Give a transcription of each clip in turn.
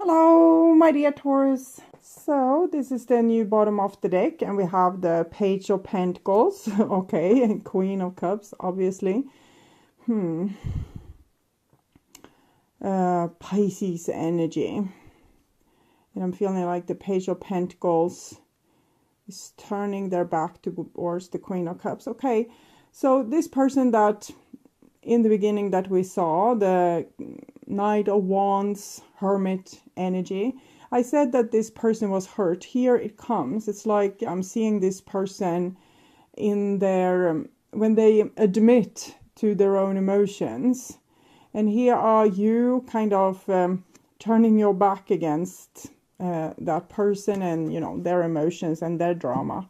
Hello, my dear Taurus. So this is the new bottom of the deck, and we have the Page of Pentacles, okay, and Queen of Cups, obviously. Pisces energy. And I'm feeling like the Page of Pentacles is turning their back towards the Queen of Cups. Okay, so this person that in the beginning that we saw, the Knight of Wands, Hermit energy, I said that this person was hurt. Here it comes. It's like I'm seeing this person in their, when they admit to their own emotions. And here are you kind of turning your back against that person and, you know, their emotions and their drama.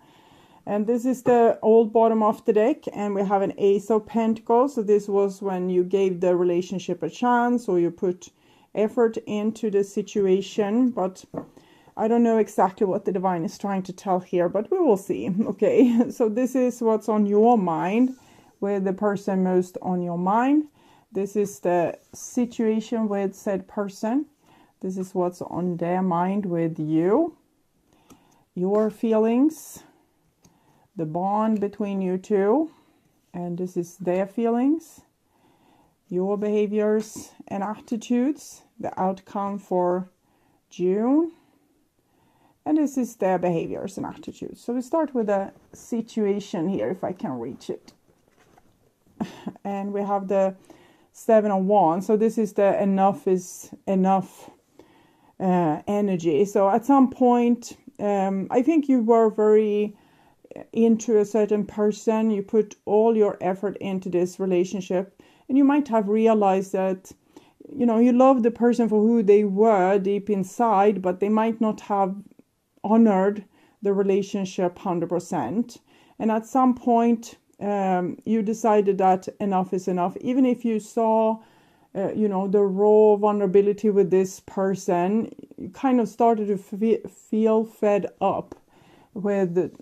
And this is the old bottom of the deck, and we have an Ace of Pentacles. So this was when you gave the relationship a chance, or you put effort into the situation. But I don't know exactly what the divine is trying to tell here, but we will see. Okay, so this is what's on your mind, with the person most on your mind. This is the situation with said person. This is what's on their mind with you. Your feelings, the bond between you two, and this is their feelings, your behaviors and attitudes, the outcome for June, and this is their behaviors and attitudes. So we start with a situation here, if I can reach it. And we have the Seven of Wands. So this is the enough is enough energy. So at some point, I think you were very into a certain person, you put all your effort into this relationship, and you might have realized that, you know, you love the person for who they were deep inside, but they might not have honored the relationship 100%. And at some point, you decided that enough is enough. Even if you saw, you know, the raw vulnerability with this person, you kind of started to feel fed up with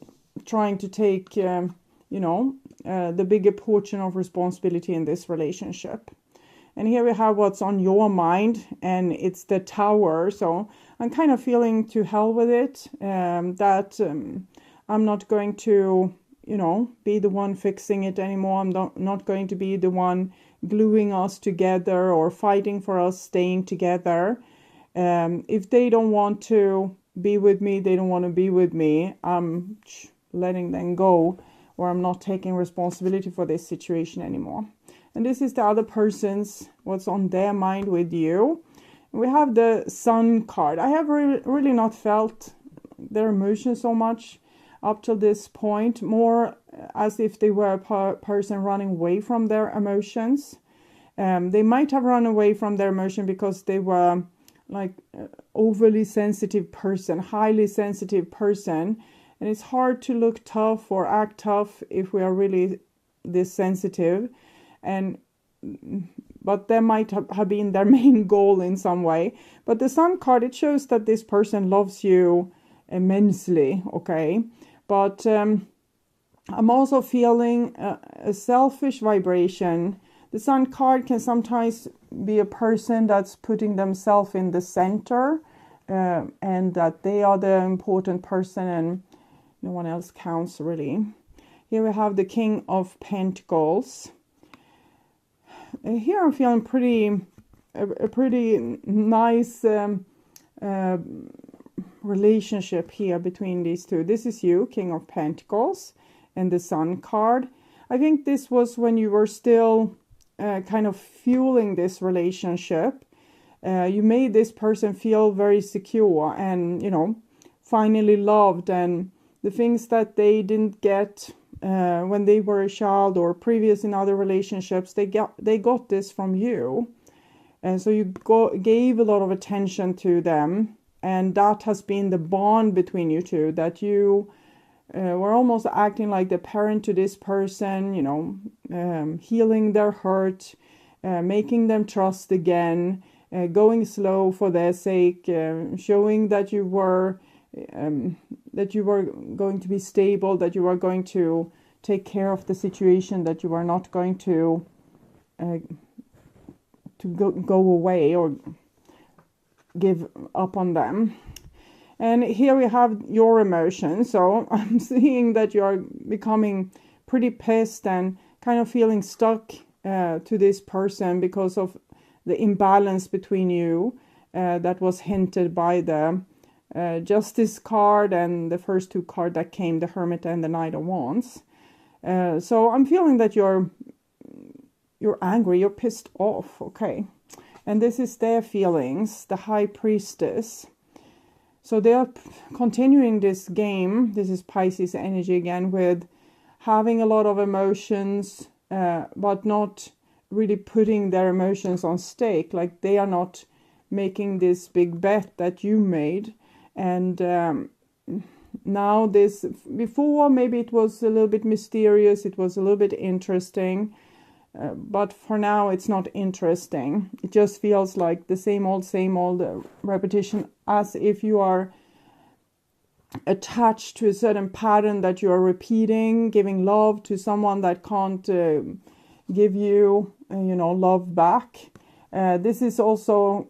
trying to take, you know, the bigger portion of responsibility in this relationship. And here we have what's on your mind, and it's the Tower. So I'm kind of feeling to hell with it, that I'm not going to, you know, be the one fixing it anymore. I'm not going to be the one gluing us together or fighting for us staying together. If they don't want to be with me, they don't want to be with me. I'm letting them go, or I'm not taking responsibility for this situation anymore. And this is the other person's, what's on their mind with you. We have the Sun card. I have really not felt their emotions so much up till this point, more as if they were a person running away from their emotions. They might have run away from their emotion because they were like overly sensitive person, highly sensitive person. And it's hard to look tough or act tough if we are really this sensitive. But that might have been their main goal in some way. But the Sun card, it shows that this person loves you immensely, okay? But I'm also feeling a selfish vibration. The Sun card can sometimes be a person that's putting themselves in the center, and that they are the important person and no one else counts really. Here we have the King of Pentacles. Here I'm feeling a pretty nice relationship here between these two. This is you, King of Pentacles, and the Sun card. I think this was when you were still kind of fueling this relationship. You made this person feel very secure and, you know, finally loved, and the things that they didn't get when they were a child or previous in other relationships, they got this from you. And so you gave a lot of attention to them, and that has been the bond between you two, that you were almost acting like the parent to this person, you know, healing their hurt, making them trust again, going slow for their sake, showing that you were going to be stable, that you were going to take care of the situation, that you were not going to go away or give up on them. And here we have your emotions. So I'm seeing that you're becoming pretty pissed and kind of feeling stuck to this person because of the imbalance between you that was hinted by the Justice card and the first two cards that came, the Hermit and the Knight of Wands. So I'm feeling that you're angry, you're pissed off, okay? And this is their feelings, the High Priestess. So they are continuing this game. This is Pisces energy again, with having a lot of emotions, but not really putting their emotions on stake. Like they are not making this big bet that you made. And now this, before maybe it was a little bit mysterious, it was a little bit interesting. But for now, it's not interesting. It just feels like the same old repetition, as if you are attached to a certain pattern that you are repeating, giving love to someone that can't give you, love back. This is also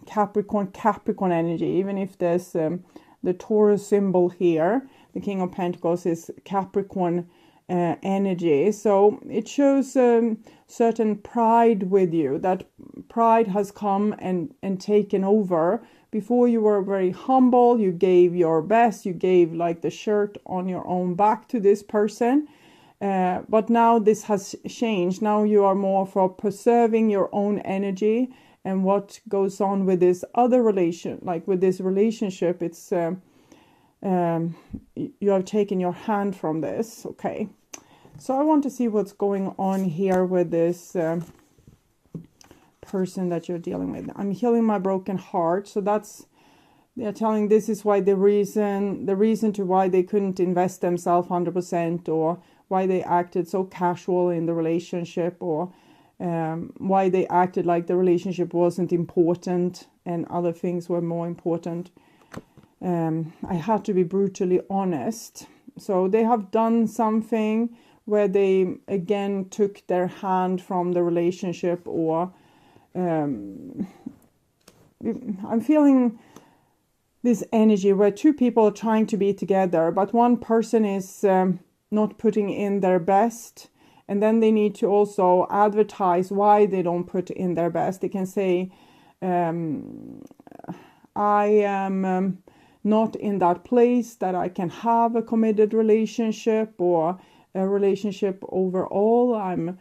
Capricorn energy, even if there's the Taurus symbol here. The King of Pentacles is Capricorn energy. So it shows certain pride with you. That pride has come and taken over. Before you were very humble, you gave your best, you gave like the shirt on your own back to this person. But now this has changed. Now you are more for preserving your own energy, and what goes on with this other relation, like with this relationship, it's you have taken your hand from this, okay? So I want to see what's going on here with this person that you're dealing with. I'm healing my broken heart. So they're telling this is why the reason to why they couldn't invest themselves 100%, or why they acted so casual in the relationship, or why they acted like the relationship wasn't important and other things were more important. I had to be brutally honest. So they have done something where they again took their hand from the relationship, or I'm feeling this energy where two people are trying to be together, but one person is not putting in their best, and then they need to also advertise why they don't put in their best. They can say, I am not in that place that I can have a committed relationship, or a relationship overall. I'm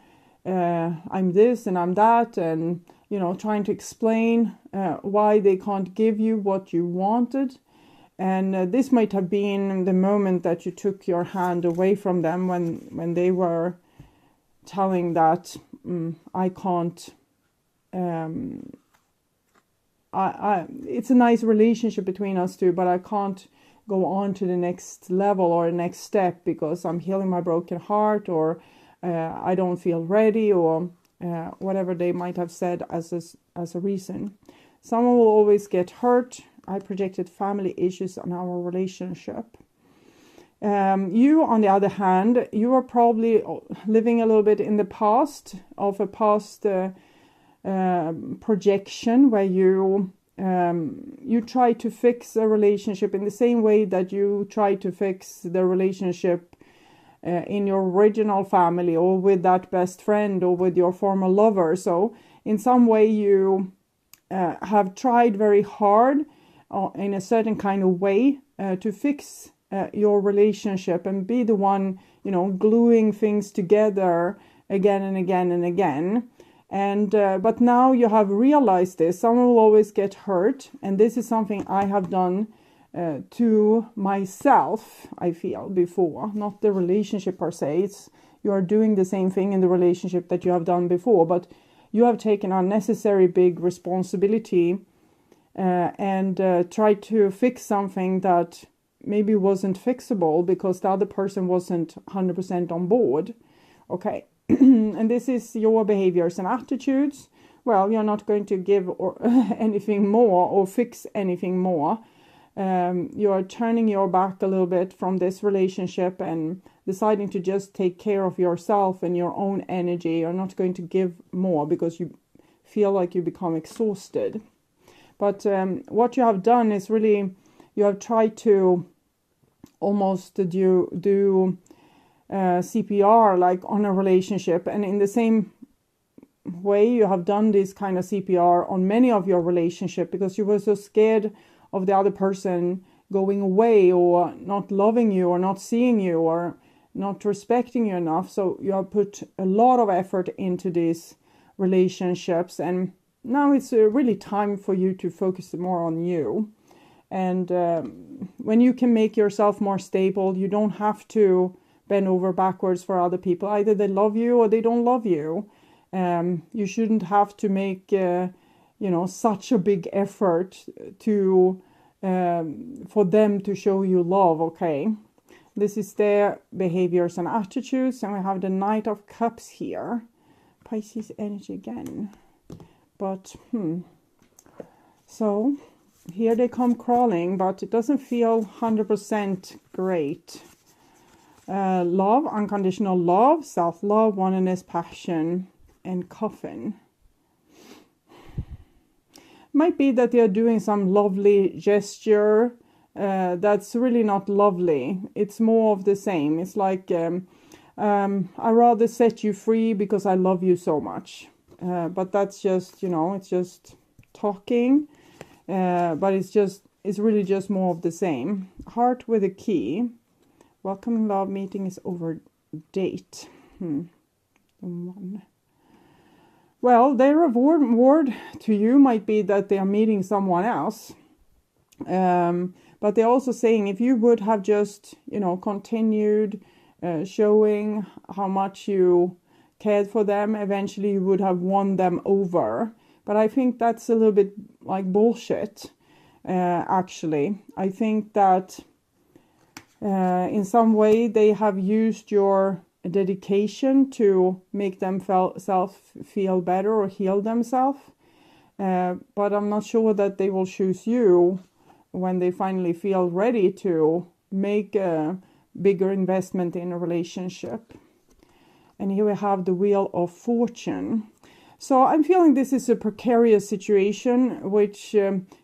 this and I'm that, and trying to explain why they can't give you what you wanted. And this might have been the moment that you took your hand away from them, when they were telling that I can't. It's a nice relationship between us two, but I can't go on to the next level or next step because I'm healing my broken heart, or I don't feel ready, or whatever they might have said as a reason. Someone will always get hurt. I projected family issues on our relationship. You, on the other hand, you are probably living a little bit in the past, of a past projection where you try to fix a relationship in the same way that you try to fix the relationship in your original family, or with that best friend, or with your former lover. So in some way you have tried very hard in a certain kind of way to fix your relationship and be the one, gluing things together again and again and again. And but now you have realized this. Someone will always get hurt, and this is something I have done to myself, I feel, before. Not the relationship per se. You are doing the same thing in the relationship that you have done before, but you have taken unnecessary big responsibility and tried to fix something that maybe wasn't fixable because the other person wasn't 100% on board. Okay. And this is your behaviors and attitudes. Well, you're not going to give anything more or fix anything more. You're turning your back a little bit from this relationship and deciding to just take care of yourself and your own energy. You're not going to give more because you feel like you become exhausted. But what you have done is really, you have tried to almost do CPR like on a relationship, and in the same way you have done this kind of CPR on many of your relationship, because you were so scared of the other person going away or not loving you or not seeing you or not respecting you enough. So you have put a lot of effort into these relationships, and now it's really time for you to focus more on you. And when you can make yourself more stable, you don't have to bend over backwards for other people. Either they love you or they don't love you. You shouldn't have to make such a big effort to for them to show you love. Okay, this is their behaviors and attitudes, and we have the Knight of Cups here, Pisces energy again. But so here they come crawling, but it doesn't feel 100% great. Love, unconditional love, self-love, oneness, passion, and coffin. Might be that they are doing some lovely gesture that's really not lovely. It's more of the same. It's like, I rather set you free because I love you so much. But that's just, it's just talking. But it's really just more of the same. Heart with a key. Welcoming love meeting is over date. One. Well, their reward to you might be that they are meeting someone else. But they're also saying if you would have just, continued showing how much you cared for them, eventually you would have won them over. But I think that's a little bit like bullshit, actually. I think that in some way they have used your dedication to make themselves feel better or heal themselves. But I'm not sure that they will choose you when they finally feel ready to make a bigger investment in a relationship. And here we have the Wheel of Fortune. So I'm feeling this is a precarious situation, which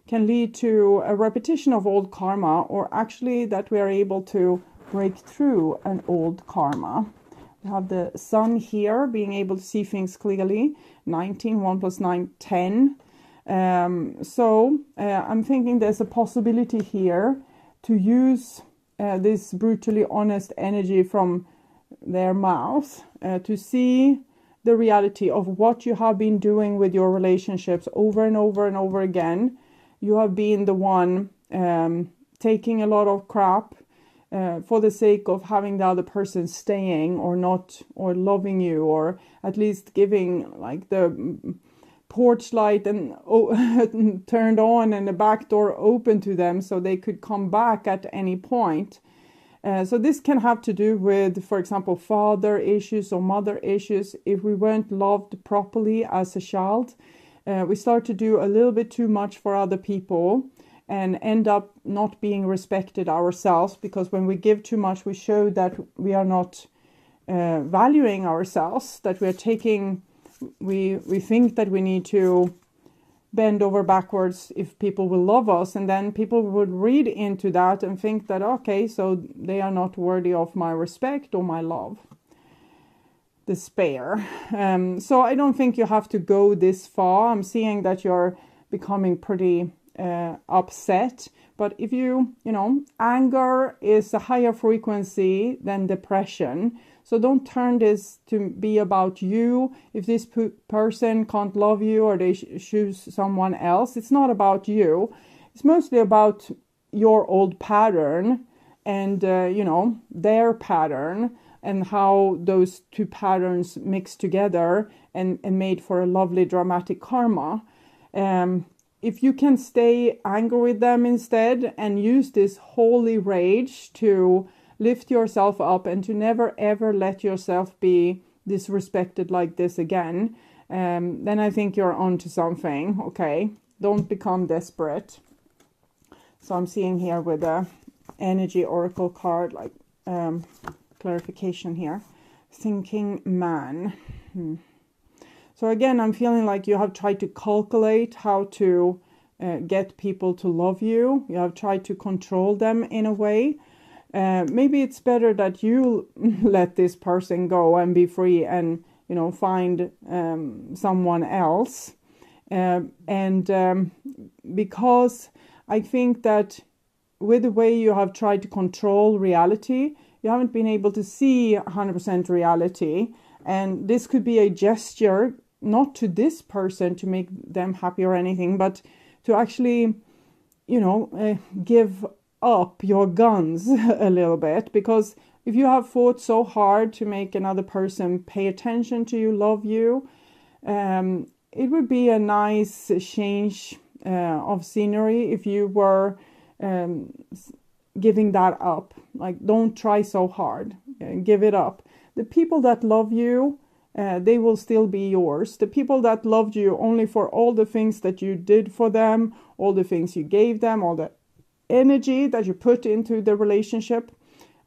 can lead to a repetition of old karma, or actually that we are able to break through an old karma. We have the Sun here, being able to see things clearly. 19, 1 plus 9, 10. So I'm thinking there's a possibility here to use this brutally honest energy from their mouth to see the reality of what you have been doing with your relationships over and over and over again. You have been the one taking a lot of crap for the sake of having the other person staying or not, or loving you, or at least giving like the porch light and turned on and the back door open to them so they could come back at any point. So this can have to do with, for example, father issues or mother issues. If we weren't loved properly as a child, we start to do a little bit too much for other people and end up not being respected ourselves, because when we give too much, we show that we are not valuing ourselves, that we are taking, we think that we need to bend over backwards if people will love us, and then people would read into that and think that, okay, so they are not worthy of my respect or my love. Despair. So I don't think you have to go this far. I'm seeing that you're becoming pretty upset, but if anger is a higher frequency than depression. So don't turn this to be about you. If this person can't love you or they choose someone else, it's not about you. It's mostly about your old pattern and, their pattern, and how those two patterns mix together and made for a lovely dramatic karma. If you can stay angry with them instead and use this holy rage to lift yourself up and to never ever let yourself be disrespected like this again, then I think you're onto something. Okay, don't become desperate. So I'm seeing here with a energy oracle card, like clarification here. Thinking man. So again, I'm feeling like you have tried to calculate how to get people to love you. You have tried to control them in a way. Maybe it's better that you let this person go and be free and, you know, find someone else. Because I think that with the way you have tried to control reality, you haven't been able to see 100% reality. And this could be a gesture, not to this person to make them happy or anything, but to actually, you know, give up your guns a little bit. Because if you have fought so hard to make another person pay attention to you, love you, it would be a nice change of scenery if you were giving that up. Like, don't try so hard, give it up. The people that love you, they will still be yours. The people that loved you only for all the things that you did for them, all the things you gave them, all the energy that you put into the relationship,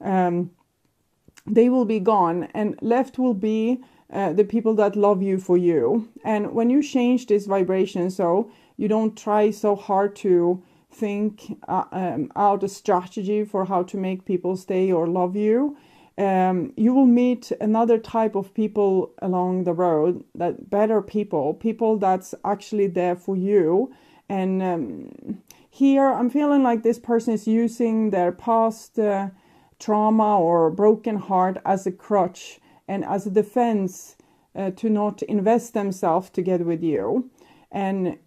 they will be gone, and left will be the people that love you for you. And when you change this vibration, so you don't try so hard to think out a strategy for how to make people stay or love you, you will meet another type of people along the road, that better people that's actually there for you. And here I'm feeling like this person is using their past trauma or broken heart as a crutch and as a defense to not invest themselves together with you. And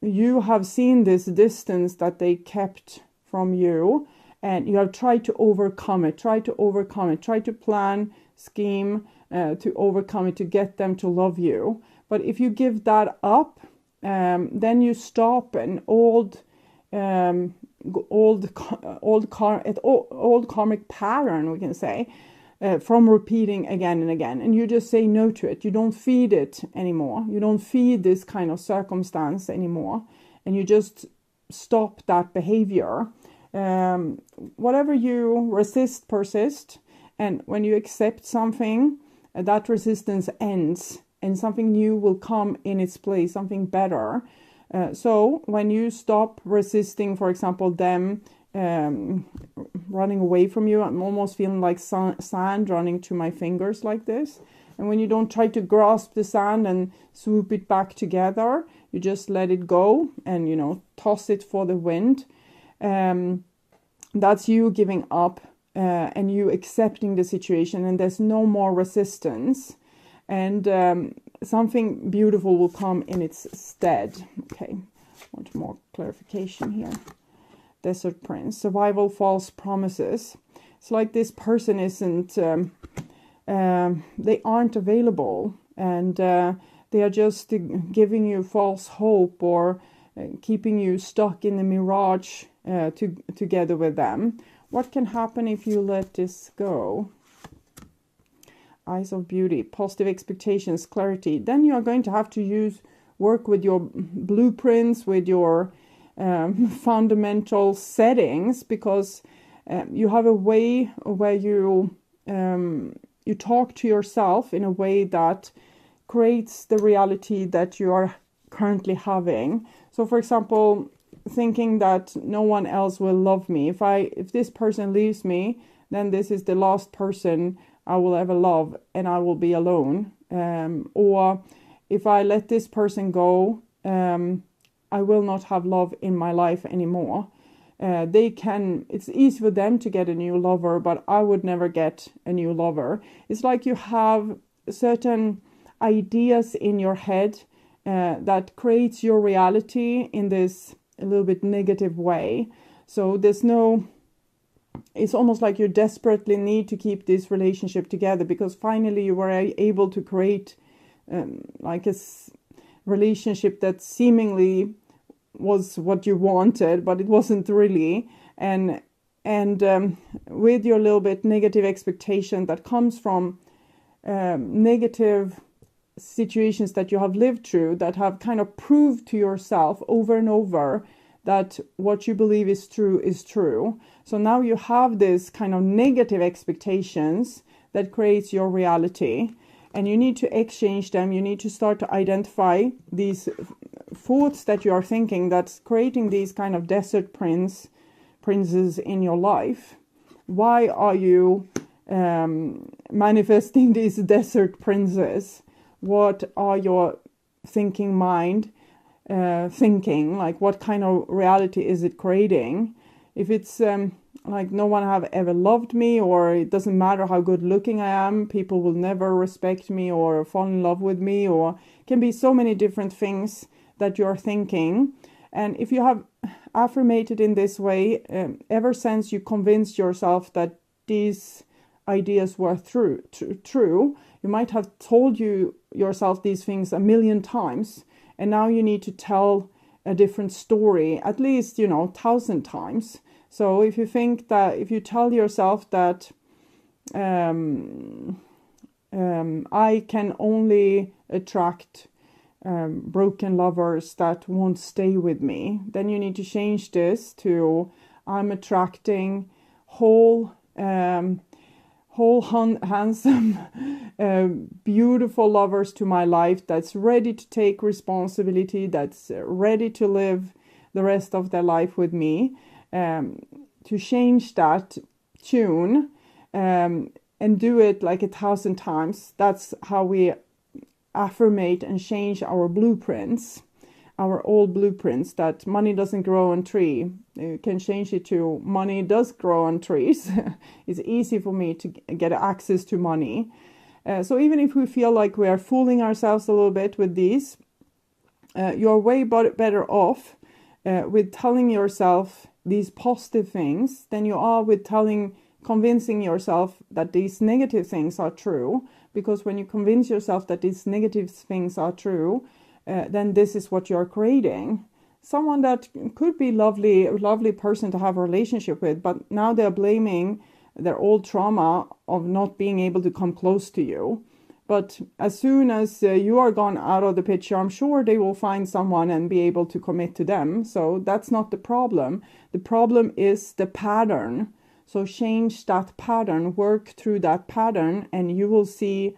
you have seen this distance that they kept from you, and you have tried to overcome it, try to plan, scheme to overcome it, to get them to love you. But if you give that up, then you stop an old karmic pattern, we can say, from repeating again and again. And you just say no to it. You don't feed it anymore. You don't feed this kind of circumstance anymore. And you just stop that behavior. Whatever you resist, persist. And when you accept something, that resistance ends. And something new will come in its place, something better. So when you stop resisting, for example, them running away from you, I'm almost feeling like sand running to my fingers like this. And when you don't try to grasp the sand and swoop it back together, you just let it go and, you know, toss it for the wind. That's you giving up and you accepting the situation, and there's no more resistance. And something beautiful will come in its stead. Okay, want more clarification here. Desert Prince, survival, false promises. It's like this person isn't, they aren't available, and they are just giving you false hope or keeping you stuck in the mirage together with them. What can happen if you let this go? Eyes of beauty, positive expectations, clarity. Then you are going to have to work with your blueprints, with your fundamental settings, because you have a way where you talk to yourself in a way that creates the reality that you are currently having. So, for example, thinking that no one else will love me. If this person leaves me, then this is the last person I will ever love, and I will be alone. Or if I let this person go, I will not have love in my life anymore. It's easy for them to get a new lover, but I would never get a new lover. It's like you have certain ideas in your head that creates your reality in this a little bit negative way. So it's almost like you desperately need to keep this relationship together, because finally you were able to create like a relationship that seemingly was what you wanted, but it wasn't really. And with your little bit negative expectation that comes from negative situations that you have lived through, that have kind of proved to yourself over and over that what you believe is true is true. So now you have this kind of negative expectations that creates your reality, and you need to exchange them. You need to start to identify these thoughts that you are thinking that's creating these kind of desert princes in your life. Why are you manifesting these desert princes? What are your thinking mind thinking? Like, what kind of reality is it creating? If it's like no one have ever loved me, or it doesn't matter how good looking I am, people will never respect me or fall in love with me, or can be so many different things that you're thinking. And if you have affirmated in this way, ever since you convinced yourself that these ideas were true, you might have told yourself these things a million times, and now you need to tell a different story at least 1,000 times. So if you think that, if you tell yourself that I can only attract broken lovers that won't stay with me, then you need to change this to I'm attracting whole, handsome, beautiful lovers to my life that's ready to take responsibility, that's ready to live the rest of their life with me. To change that tune and do it like 1,000 times. That's how we affirmate and change our blueprints, our old blueprints, that money doesn't grow on tree. You can change it to money does grow on trees. It's easy for me to get access to money. So even if we feel like we are fooling ourselves a little bit with these, you're way better off with telling yourself these positive things than you are with convincing yourself that these negative things are true. Because when you convince yourself that these negative things are true, then this is what you're creating. Someone that could be a lovely person to have a relationship with, but now they're blaming their old trauma of not being able to come close to you. But as soon as you are gone out of the picture, I'm sure they will find someone and be able to commit to them. So that's not the problem. The problem is the pattern. So change that pattern, work through that pattern, and you will see